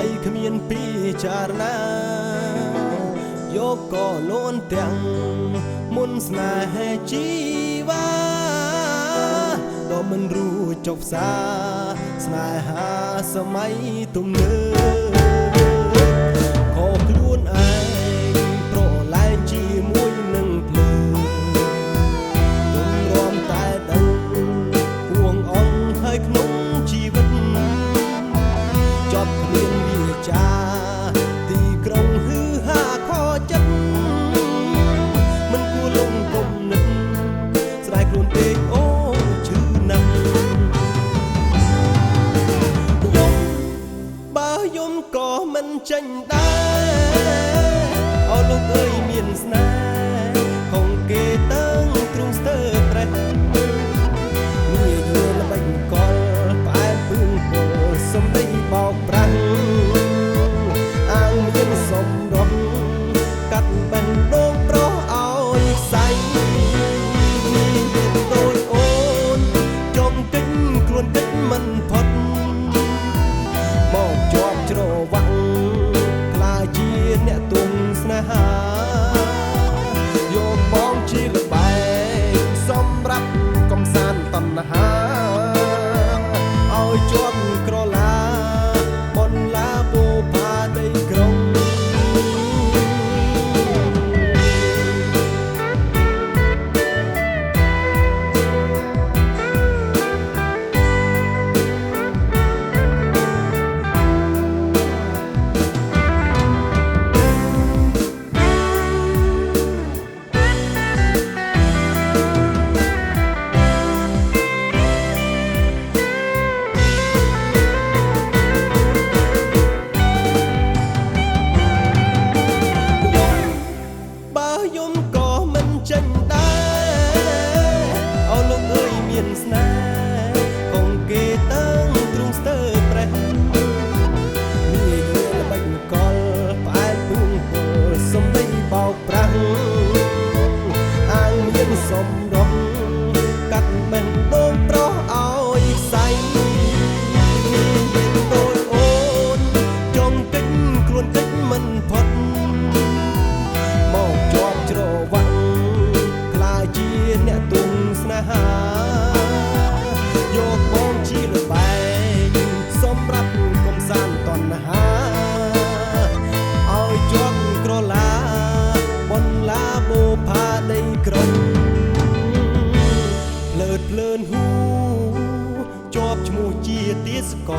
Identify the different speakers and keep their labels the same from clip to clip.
Speaker 1: នៃគ្មានពីចារណាយកក៏លួនទាំងមុនស្នេហ៍ជីវ៉ាដ៏មិនរួចចុះផ្សាស្នេហាសម័យទំនើបខកខ្លួនឯងប្រឡែងជាមួយនឹងភ្លើងមិនរំតែដឹងពួងអងហើយក្នុងជីវិតចប់គ្មានវាចាទីក្រុងហឺហាខចិត្តមិនគួរលងគំនិតស្រែកខ្លួនពេកអូឈឺណាស់បើយំក៏មិនចេញដែរអោលោកអើយមានស្នេហ៍คงគេតើងទ្រង់ស្ទើរត្រេះងាយយល់ល្បិចកលផ្អែមពឹងពលសំដីបោកប្រាំងអាងមានសំរងកាត់បេះដូងប្រុសឲ្យសៃដូចអូនចង់ទិញខ្លួនទឹកមិនផុតមកជាប់ច្រវាក់ខ្លាចជាអ្នកទុំស្នេហាយកបងជាល្បែងសម្រាប់កំសាន្តតណ្ហាឲ្យជាប់ក្រឡាបនឡាបូផាដីក្រុងយំក៏មិនចេញដែរអោលោកអើយមានស្នេហ៍គង់គេតើងទ្រង់ស្ទើរប្រេះងាយយល់ល្បិចកលផ្អែមពឹងពលសំដីបោកប្រាំងអាងមានសំរងកាត់បេះដូងប្រុសឲ្យសៃដូចអូនចង់ទិញខ្លួនទឹកមិនផុតមកជាប់ច្រវាក់ខ្លាចជាអ្នកទុំស្នេហាយកបងជាល្បែងសម្រាប់កំសាន្តតណ្ហាឲ្យជាប់ក្រឡាបនឡាបូផាដីក្រុងភ្លើតភ្លើនហ៊ូជាប់ឈ្មោះជាទេសក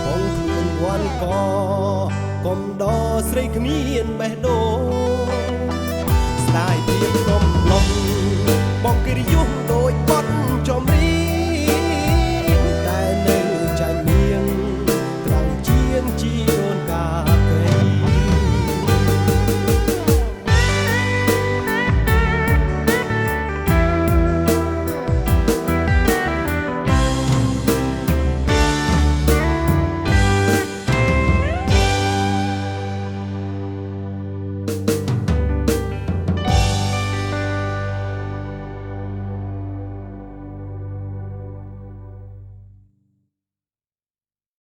Speaker 1: ផងខ្លួនវ័នកកុំដស្រីគ្មានបេះដូងស្ដាយព្រៀបកំឡុងបងកិរិយុះដូចបត់